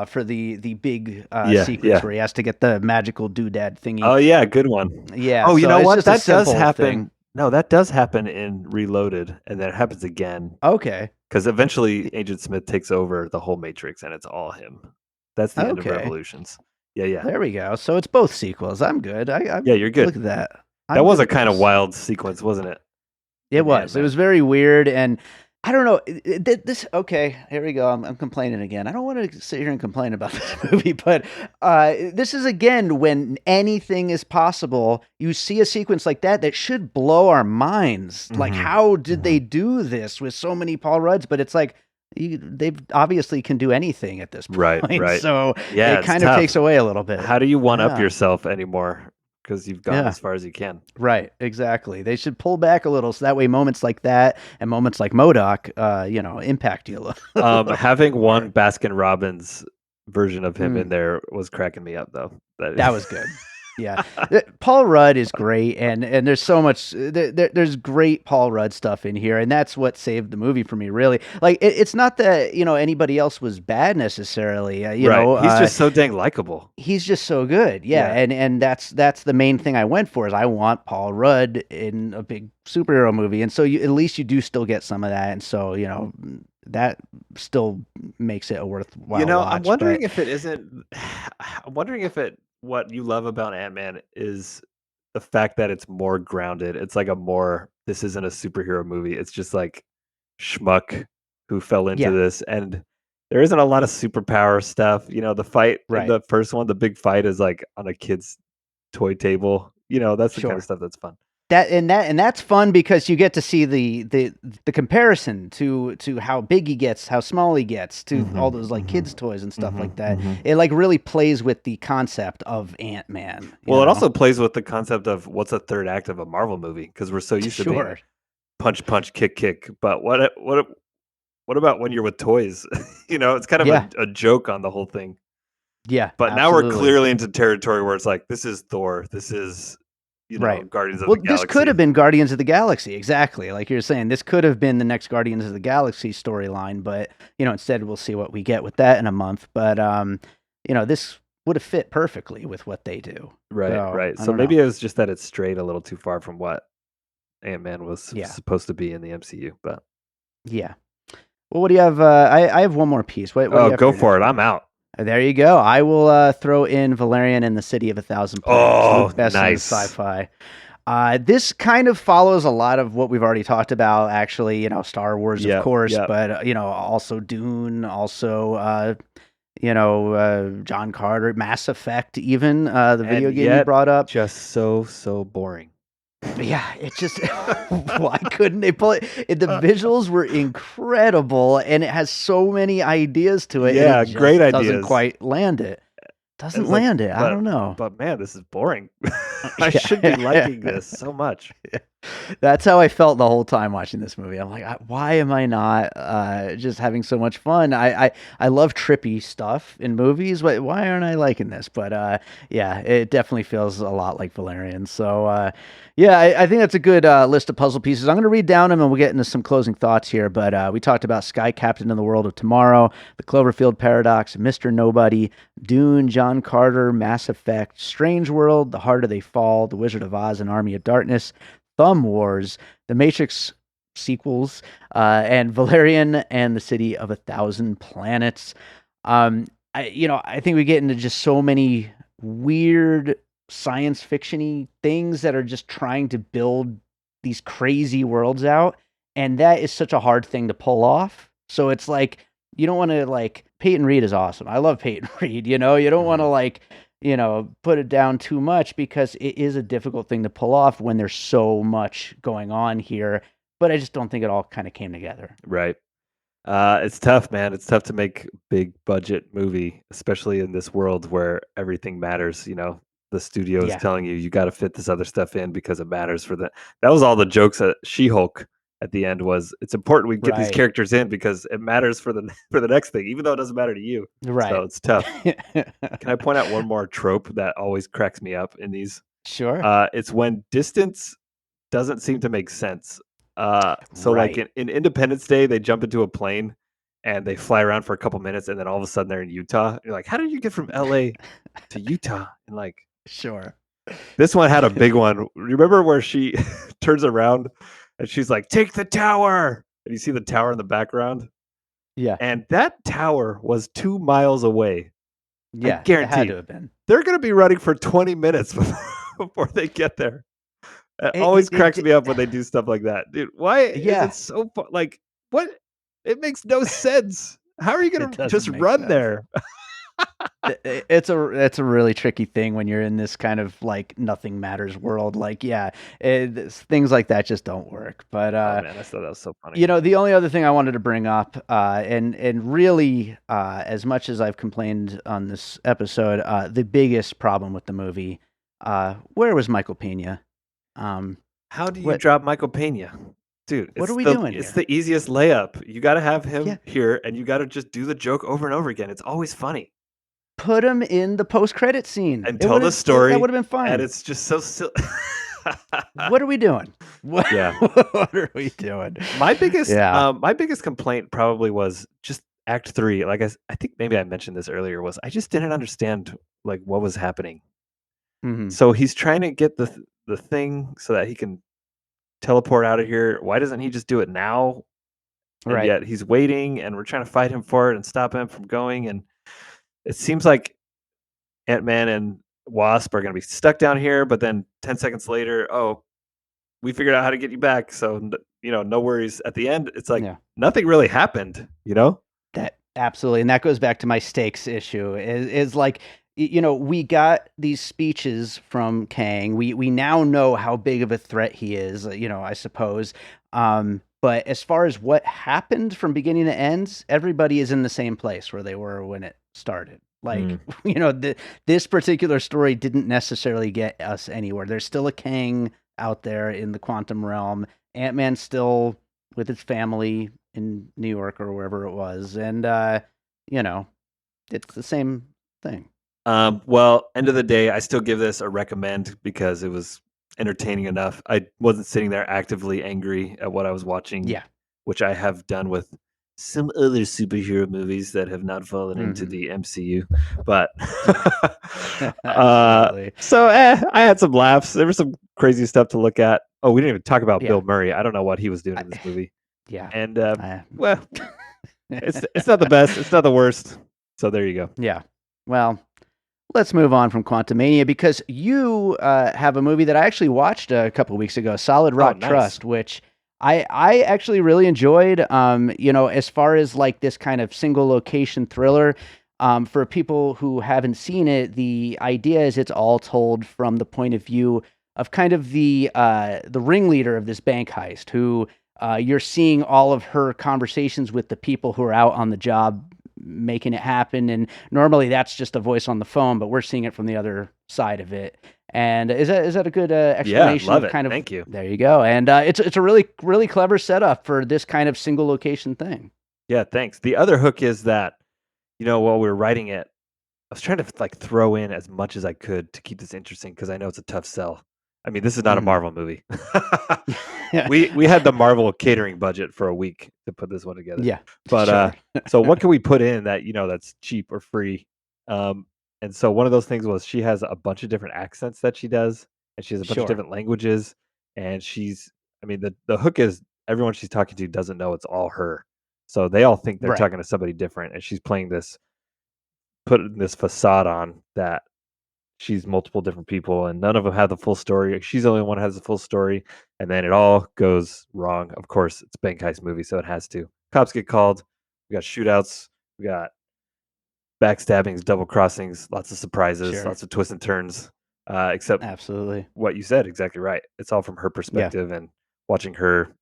for the big Yeah, sequence yeah. where he has to get the magical doodad thingy. Oh yeah, good one. Yeah, Oh, you so know it's what? just a That does simple happen. thing. No, that does happen in Reloaded, and then it happens again Okay. because eventually Agent Smith takes over the whole Matrix, and it's all him. That's the end of Okay. Revolutions. Yeah, yeah, There we go. So it's both sequels. I'm good. yeah. You're Look good. at that. That I'm was good a at kind of this. wild sequence, wasn't it? It In was. It Ant-Man. was very weird, and I don't know. This okay? Here we go. I'm complaining again. I don't want to sit here and complain about this movie, but this is again when anything is possible. You see a sequence like that should blow our minds. Like, Mhm. how did they do this with so many Paul Rudds? But it's like they obviously can do anything at this point. Right, right. So Yeah, it it's kind of tough. takes away a little bit. How do you one up Yeah. yourself anymore? Because you've gone Yeah. as far as you can. Right, exactly. They should pull back a little so that way moments like that and moments like MODOK, impact you a little. Having more. one Baskin Robbins version of him in Mm, there was cracking me up, though. that was good. Yeah, Paul Rudd is great, and there's so much. There's great Paul Rudd stuff in here, and that's what saved the movie for me. Really, like it's not that anybody else was bad necessarily. Right. He's just so dang likable. He's just so good. Yeah, Yeah. and that's the main thing I went for is I want Paul Rudd in a big superhero movie. And so at least you do still get some of that. And so, that still makes it a worthwhile watch. I'm wondering if it isn't I'm wondering if what you love about Ant-Man is the fact that it's more grounded. It's like this isn't a superhero movie. It's just like schmuck who fell into Yeah, this, and there isn't a lot of superpower stuff. The fight in right. the first one, the big fight is like on a kid's toy table. That's the kind of Sure. stuff that's fun. That's fun because you get to see the comparison to how big he gets, how small he gets, to all those like kids toys and stuff like that. It like really plays with the concept of Ant-Man. Well, it also plays with the concept of what's a third act of a Marvel movie because we're so used to being sure. punch, punch, kick, kick. But what about when you're with toys? It's kind of Yeah. a joke on the whole thing. Yeah. But now we're absolutely. clearly into territory where it's like, this is Thor. This is, Right. Guardians of Well, the Galaxy. this could have been Guardians of the Galaxy, exactly. Like you're saying, this could have been the next Guardians of the Galaxy storyline, but instead we'll see what we get with that in a month. But this would have fit perfectly with what they do. Right, So, right. I So don't maybe know. it was just that it strayed a little too far from what Ant-Man was Yeah. supposed to be in the MCU. But Yeah. Well, what do you have? I have one more piece. What do you have go your for next it. one? I'm out. There you go. I will throw in Valerian and the City of a Thousand Planets. Oh, Luc Besson's nice. sci-fi. This kind of follows a lot of what we've already talked about, actually, Star Wars, of course, but, also Dune, also, John Carter, Mass Effect, even, the video game you brought up. Just so boring. Yeah, it's just, why couldn't they pull it? The visuals were incredible, and it has so many ideas to it. Yeah, and it just great doesn't ideas. quite land it. Doesn't It's like, land it. I don't know. But man, this is boring. I Yeah. should be liking this so much. That's how I felt the whole time watching this movie. I'm like, why am I not just having so much fun? I love trippy stuff in movies. Why aren't I liking this? But yeah, it definitely feels a lot like Valerian. So yeah, I think that's a good list of puzzle pieces. I'm going to read down them and we'll get into some closing thoughts here. But we talked about Sky Captain in the World of Tomorrow, The Cloverfield Paradox, Mr. Nobody, Dune, John Carter, Mass Effect, Strange World, The Harder They Fall, The Wizard of Oz, and Army of Darkness, Thumb Wars, The Matrix sequels, and Valerian and the City of a Thousand Planets. I think we get into just so many weird science fiction-y things that are just trying to build these crazy worlds out, and that is such a hard thing to pull off. So it's like you don't want to Peyton Reed is awesome. I love Peyton Reed. You don't want to put it down too much because it is a difficult thing to pull off when there's so much going on here. But I just don't think it all kind of came together. Right. It's tough, man. It's tough to make big budget movie, especially in this world where everything matters. The studio is Yeah, telling you got to fit this other stuff in because it matters for the. That was all the jokes at She-Hulk at the end was. It's important we get these right, characters in because it matters for the for the next thing, even though it doesn't matter to you. So right. it's tough. Can I point out one more trope that always cracks me up in these? Sure. It's when distance doesn't seem to make sense. So like Right. in Independence Day, they jump into a plane and they fly around for a couple minutes, and then all of a sudden they're in Utah. You're like, how did you get from LA to Utah? And like Sure. this one had a big one. Remember where she turns around and she's like, take the tower. And you see the tower in the background. Yeah. And that tower was 2 miles away. I Yeah. It had guarantee to have been. they're going to be running for 20 minutes before they get there. It It, always it, it cracks d- me up when they do stuff like that, dude. Why is yeah. it so like what? It makes no sense. How are you It gonna just doesn't make run sense. there? It's a really tricky thing when you're in this kind of like nothing matters world. Like, yeah, things like that just don't work. But Oh man, I thought that was so funny. the only other thing I wanted to bring up, and really, as much as I've complained on this episode, the biggest problem with the movie, where was Michael Pena? Um, How do you what drop Michael Pena? Dude, what are it's we the doing it's here? the easiest layup. You gotta have Yeah, him here and you gotta just do the joke over and over again. It's always funny. put him in the post-credit scene. And tell the That story would have been and fine. it's just so silly. What are we doing? What Yeah. what are we doing? My biggest Yeah. my biggest complaint probably was just act 3. Like I think maybe I mentioned this earlier was I just didn't understand like what was happening. Hmm. So he's trying to get the thing so that he can teleport out of here. Why doesn't he just do it now? And Right. yet he's waiting and we're trying to fight him for it and stop him from going, and it seems like Ant-Man and Wasp are going to be stuck down here, but then 10 seconds later, oh, we figured out how to get you back. So, no worries. At the end, it's like Yeah. nothing really happened. That absolutely, and that goes back to my stakes issue. Is like we got these speeches from Kang. We now know how big of a threat he is. I suppose. But as far as what happened from beginning to end, everybody is in the same place where they were when it started. Like Mm. this particular story didn't necessarily get us anywhere. There's still a Kang out there in the quantum realm. Ant-Man's still with his family in New York or wherever it was, and you know, it's the same thing. Well, end of the day, I still give this a recommend because it was entertaining enough. I wasn't sitting there actively angry at what I was watching, Yeah. which I have done with some other superhero movies that have not fallen into Hmm. the MCU. But Absolutely. so I had some laughs. There was some crazy stuff to look at. Oh, we didn't even talk about Yeah. Bill Murray. I don't know what he was doing I, in this movie. yeah. And I, well, it's not the best. It's not the worst. So there you go. yeah. Well, let's move on from Quantumania because you have a movie that I actually watched a couple of weeks ago, Solid Oh, Rock nice. Trust, which I actually really enjoyed. As far as like this kind of single location thriller, for people who haven't seen it, the idea is it's all told from the point of view of kind of the ringleader of this bank heist, who you're seeing all of her conversations with the people who are out on the job making it happen. And normally that's just a voice on the phone, but we're seeing it from the other side of it. And is that a good explanation love of it. kind of? Thank you. There you go. And it's a really really clever setup for this kind of single location thing. Yeah, thanks. The other hook is that, while we were writing it, I was trying to like throw in as much as I could to keep this interesting because I know it's a tough sell. I mean, this is not a Mhm. Marvel movie. we had the Marvel catering budget for a week to put this one together. Yeah, But sure. so what can we put in that that's cheap or free? And so one of those things was she has a bunch of different accents that she does, and she has a bunch of Sure. different languages, and the hook is everyone she's talking to doesn't know it's all her, so they all think they're Right. talking to somebody different, and she's putting this facade on that she's multiple different people, and none of them have the full story. She's the only one who has the full story, and then it all goes wrong. Of course, it's a bank heist movie, so it has to. Cops get called. We got shootouts. We got backstabbings, double crossings, lots of surprises, Sure. lots of twists and turns. Except Absolutely. what you said, exactly right. It's all from her Yeah. perspective and watching her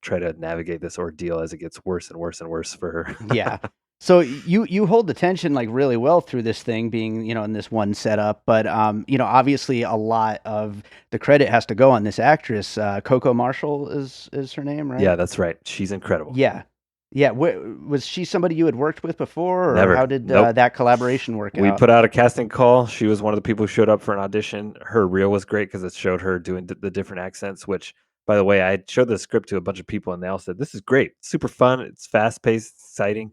try to navigate this ordeal as it gets worse and worse and worse for her. Yeah. So you hold the tension like really well through this thing being, in this one setup, but obviously a lot of the credit has to go on this actress. Coco Marshall is her name, right? Yeah, that's right. She's incredible. Yeah. Yeah. Was she somebody you had worked with before, or how Never. did Nope. that collaboration work We out? put out a casting call. She was one of the people who showed up for an audition. Her reel was great because it showed her doing the different accents, which, by the way, I showed the script to a bunch of people and they all said, this is great. Super fun. It's fast paced, exciting,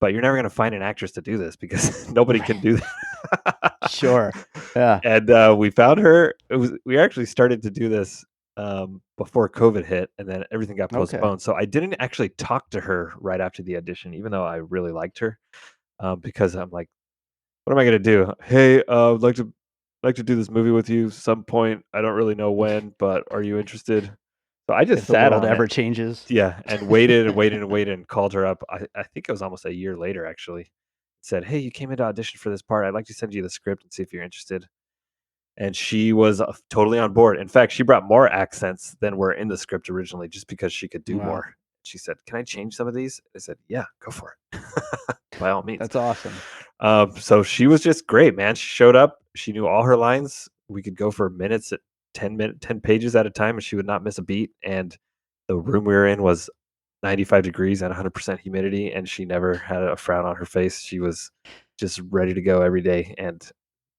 but you're never going to find an actress to do this because nobody can do that. Sure. Yeah. And we found her. We actually started to do this before COVID hit, and then everything got Okay. postponed. So I didn't actually talk to her right after the audition, even though I really liked her, because I'm like, what am I gonna do? Hey, I'd like to do this movie with you some point. I don't really know when, but are you interested? So I just If the sat world on it. ever changes. Yeah, and waited and waited and waited and called her up. I think it was almost a year later actually. Said, "Hey, you came into audition for this part. I'd like to send you the script and see if you're interested." And she was totally on board. In fact, she brought more accents than were in the script originally, just because she could do Wow. more. She said, "Can I change some of these?" I said, "Yeah, go for it, by all means." That's awesome. So she was just great, man. She showed up. She knew all her lines. We could go for minutes at 10 pages at a time, and she would not miss a beat. And the room we were in was 95 degrees and 100% humidity, and she never had a frown on her face. She was just ready to go every day, and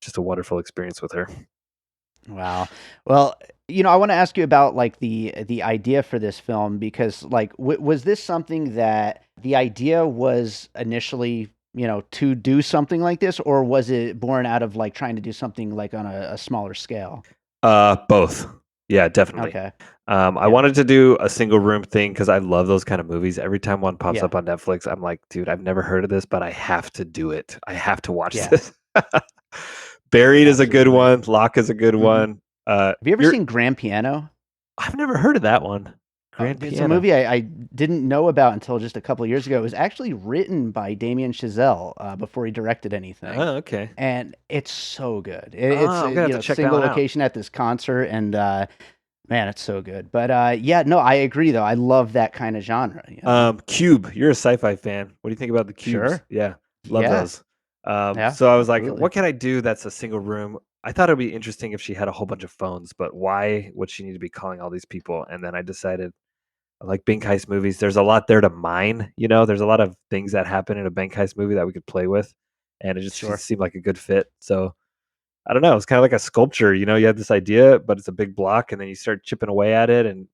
just a wonderful experience with her. Wow. Well, I want to ask you about like the idea for this film because like was this something that the idea was initially, to do something like this, or was it born out of like trying to do something like on a smaller scale? Both. Yeah, definitely. Okay. I Yeah. wanted to do a single room thing because I love those kind of movies. Every time one pops Yeah. up on Netflix, I'm like, dude, I've never heard of this, but I have to do it. I have to watch Yeah. this. Buried is a good Absolutely. one. Lock is a good Hmm. one. Have you ever You're seen Grand Piano? I've never heard of that one. Grand It's a Piano. movie I didn't know about until just a couple of years ago. It was actually written by Damien Chazelle before he directed anything. Oh, okay. And it's so good. Oh, It's I'm gonna have to check that single one out. location at this concert, and man, it's so good. But yeah, no, I agree though. I love that kind of genre. Cube. You're a sci-fi fan. What do you think about the cubes? Sure. Yeah, love Yeah. those. Yeah. So I was like, Absolutely. what can I do that's a single room? I thought it'd be interesting if she had a whole bunch of phones, but why would she need to be calling all these people? And then I decided I like bank heist movies. There's a lot there to mine. There's a lot of things that happen in a bank heist movie that we could play with, and it just Sure. seemed like a good fit. So I don't know. It's kind of like a sculpture. You have this idea, but it's a big block, and then you start chipping away at it and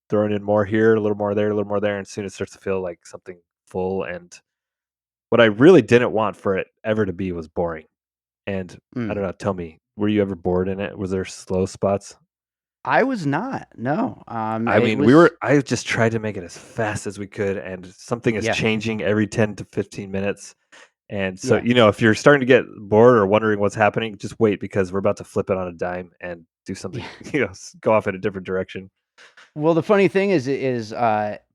throwing in more here, a little more there, a little more there, and soon it starts to feel like something full. And what I really didn't want for it ever to be was boring. And I don't Mm. know. Tell me, were you ever bored in it? Was there slow spots? I was not. No. I It mean, was. I just tried to make it as fast as we could, and something is Yeah. changing every 10 to 15 minutes. And so, Yeah. if you're starting to get bored or wondering what's happening, just wait because we're about to flip it on a dime and do something, Yeah. go off in a different direction. Well, the funny thing is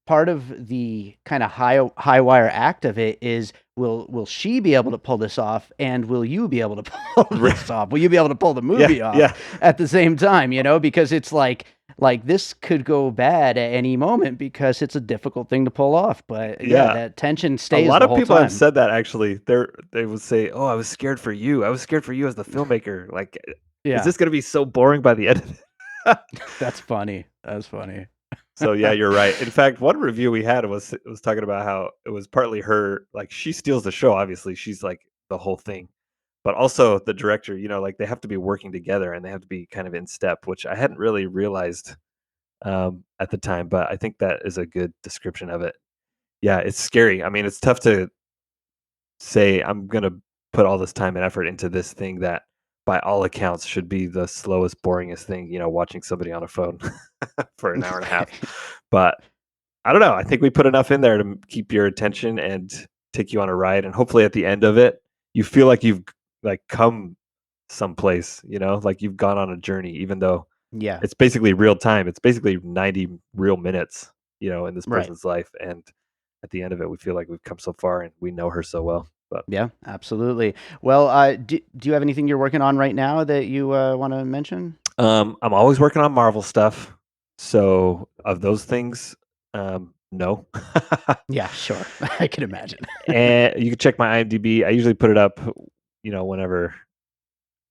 part of the kind of high wire act of it is will she be able to pull this off, and will you be able to pull this off? Will you be able to pull the Yeah, movie off yeah, at the same time? Because it's like this could go bad at any moment because it's a difficult thing to pull off. But yeah, yeah. that tension A stays lot the of whole people have time. said that actually. They would say, "Oh, I was scared for you. I was scared for you as the filmmaker. Like, is Yeah, this going to be so boring by the end of it?" that's funny. That's funny. So yeah, you're right. In fact, one review we had was talking about how it was partly her, like she steals the show. Obviously, she's like the whole thing, but also the director. Like they have to be working together and they have to be kind of in step, which I hadn't really realized at the time. But I think that is a good description of it. Yeah, it's scary. I mean, it's tough to say I'm gonna put all this time and effort into this thing that, by all accounts, should be the slowest, boringest thing. Watching somebody on a phone for an hour and a half, but I don't know. I think we put enough in there to keep your attention and take you on a ride, and hopefully at the end of it, you feel like you've like come someplace. Like you've gone on a journey, even though Yeah. it's basically real time. It's basically 90 real minutes, in this Right. person's life, and at the end of it, we feel like we've come so far and we know her so well. But Yeah, absolutely. Well, do you have anything you're working on right now that you want to mention? I'm always working on Marvel stuff. So of those things, no. Yeah, sure. I can imagine. And you can check my IMDb. I usually put it up, whenever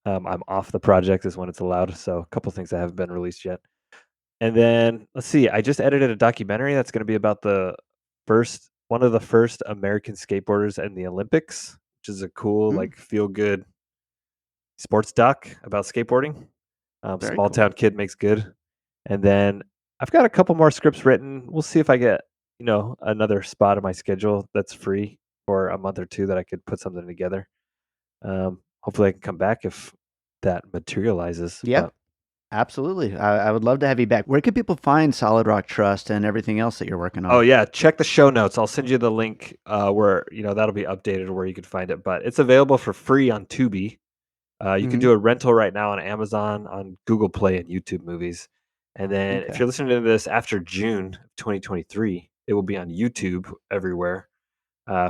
I'm off the project is when it's allowed. So a couple things that haven't been released yet. And then let's see, I just edited a documentary that's going to be about one of the first American skateboarders in the Olympics, which is a cool, Mm, feel good sports doc about skateboarding. very Small cool. town kid makes good. And then I've got a couple more scripts written. We'll see if I get, another spot in my schedule that's free for a month or two that I could put something together. Hopefully I can come back if that materializes. Yeah, But absolutely. I would love to have you back. Where can people find Solid Rock Trust and everything else that you're working oh on? yeah, check the show notes. I'll send you the link where that'll be updated where you can find it. But it's available for free on Tubi. You can Hmm. do a rental right now on Amazon, on Google Play, and YouTube Movies. And then if Okay. you're listening to this after June of 2023, it will be on YouTube everywhere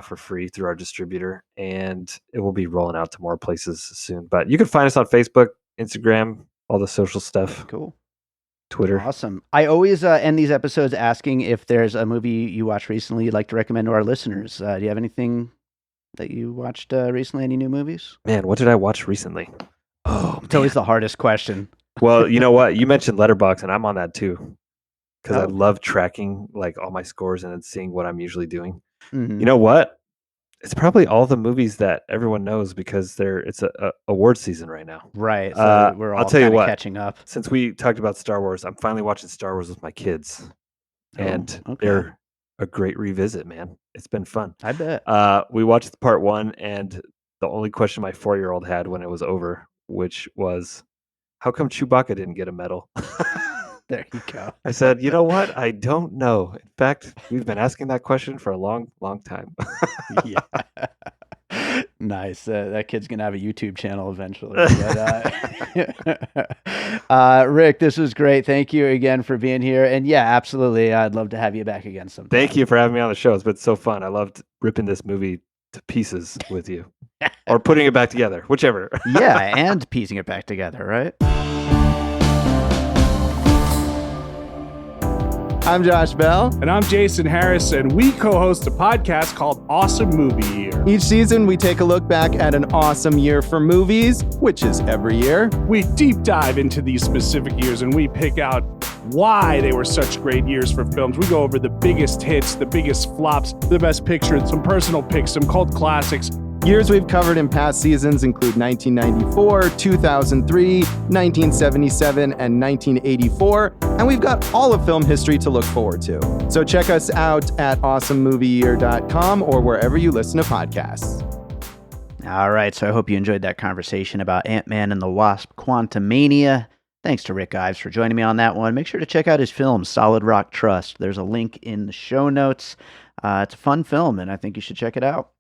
for free through our distributor, and it will be rolling out to more places soon. But you can find us on Facebook, Instagram, all the social stuff, Cool. Twitter. Awesome. I always end these episodes asking if there's a movie you watched recently you'd like to recommend to our listeners. Do you have anything that you watched recently? Any new movies? Man, what did I watch recently? Oh, It's always the hardest question. well, you know what? You mentioned Letterboxd, and I'm on that too because I Oh, love tracking all my scores and then seeing what I'm usually doing. hmm. You know what? It's probably all the movies that everyone knows because it's a award season right now. Right. So we're I'll all tell you kind of what. catching up. Since we talked about Star Wars, I'm finally watching Star Wars with my kids, Oh, and okay. they're a great revisit, man. It's been fun. I bet. We watched part one, and the only question my 4-year-old had when it was over, which was, how come Chewbacca didn't get a medal? There you go. I said, you know what? I don't know. In fact, we've been asking that question for a long, long time. Yeah. Nice. That kid's gonna have a YouTube channel eventually. But, Rick, this was great. Thank you again for being here. And yeah, absolutely, I'd love to have you back again sometime. Thank you for having me on the show. It's been so fun. I loved ripping this movie to pieces with you, or putting it back together, whichever. Yeah, and piecing it back together, right? I'm Josh Bell. And I'm Jason Harris, and we co-host a podcast called Awesome Movie Year. Each season, we take a look back at an awesome year for movies, which is every year. We deep dive into these specific years, and we pick out why they were such great years for films. We go over the biggest hits, the biggest flops, the best pictures, some personal picks, some cult classics. Years we've covered in past seasons include 1994, 2003, 1977, and 1984, and we've got all of film history to look forward to. So check us out at awesomemovieyear.com or wherever you listen to podcasts. All right, so I hope you enjoyed that conversation about Ant-Man and the Wasp: Quantumania. Thanks to Rick Ives for joining me on that one. Make sure to check out his film, Solid Rock Trust. There's a link in the show notes. It's a fun film, and I think you should check it out.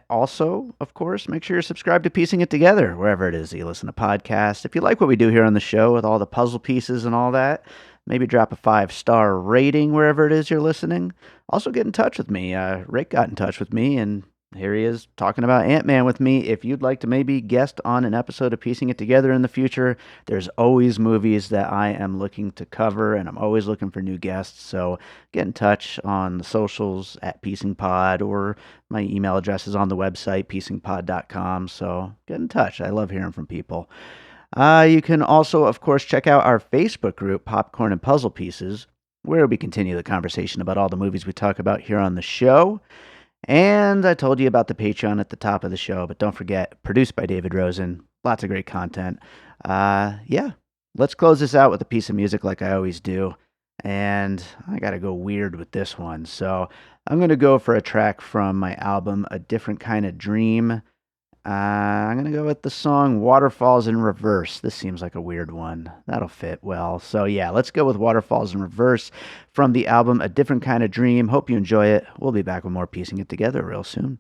Also, of course, make sure you're subscribed to Piecing It Together, wherever it is that you listen to podcasts. If you like what we do here on the show with all the puzzle pieces and all that, maybe drop a 5-star rating wherever it is you're listening. Also, get in touch with me. Rick got in touch with me, and here he is talking about Ant-Man with me. If you'd like to maybe guest on an episode of Piecing It Together in the future, there's always movies that I am looking to cover, and I'm always looking for new guests. So get in touch on the socials at PiecingPod, or my email address is on the website, piecingpod.com. So get in touch. I love hearing from people. You can also, of course, check out our Facebook group, Popcorn and Puzzle Pieces, where we continue the conversation about all the movies we talk about here on the show. And I told you about the Patreon at the top of the show, but don't forget, produced by David Rosen. Lots of great content. Yeah, let's close this out with a piece of music like I always do. And I got to go weird with this one. So I'm going to go for a track from my album, A Different Kind of Dream. I'm going to go with the song Waterfalls in Reverse. This seems like a weird one. That'll fit well. So yeah, let's go with Waterfalls in Reverse from the album A Different Kind of Dream. Hope you enjoy it. We'll be back with more Piecing It Together real soon.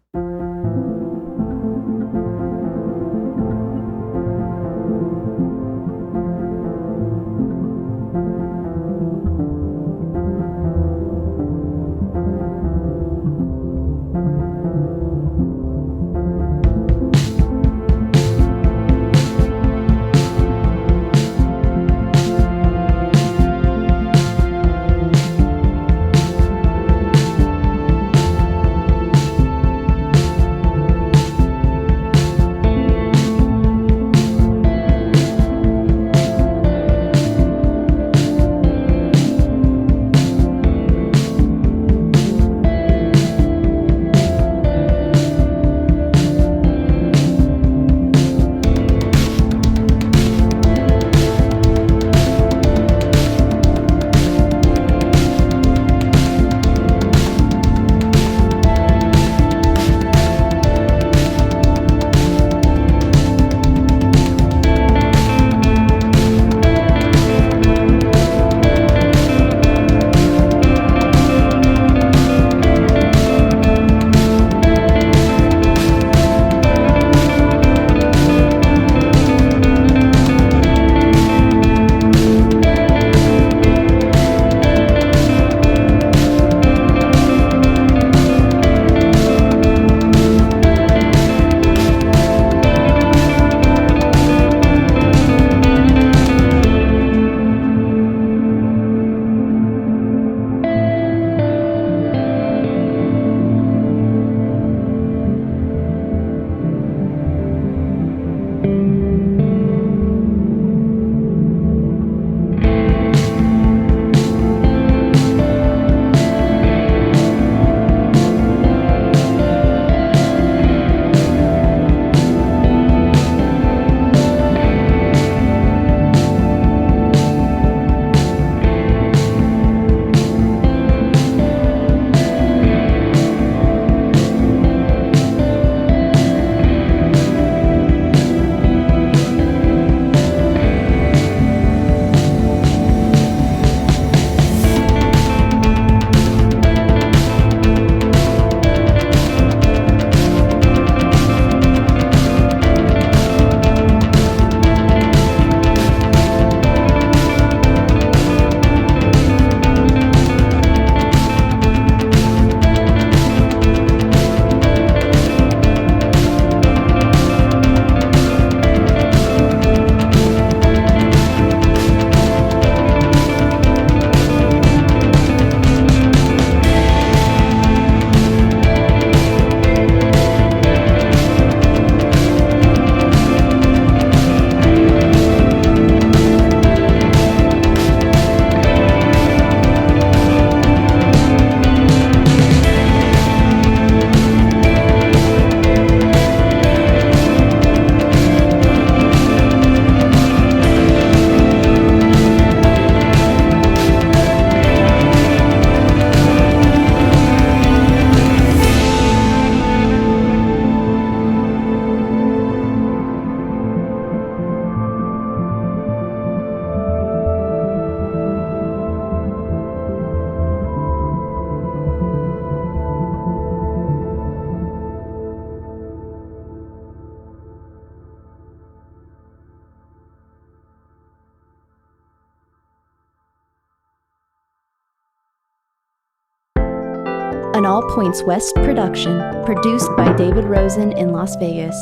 An All Points West production, produced by David Rosen in Las Vegas.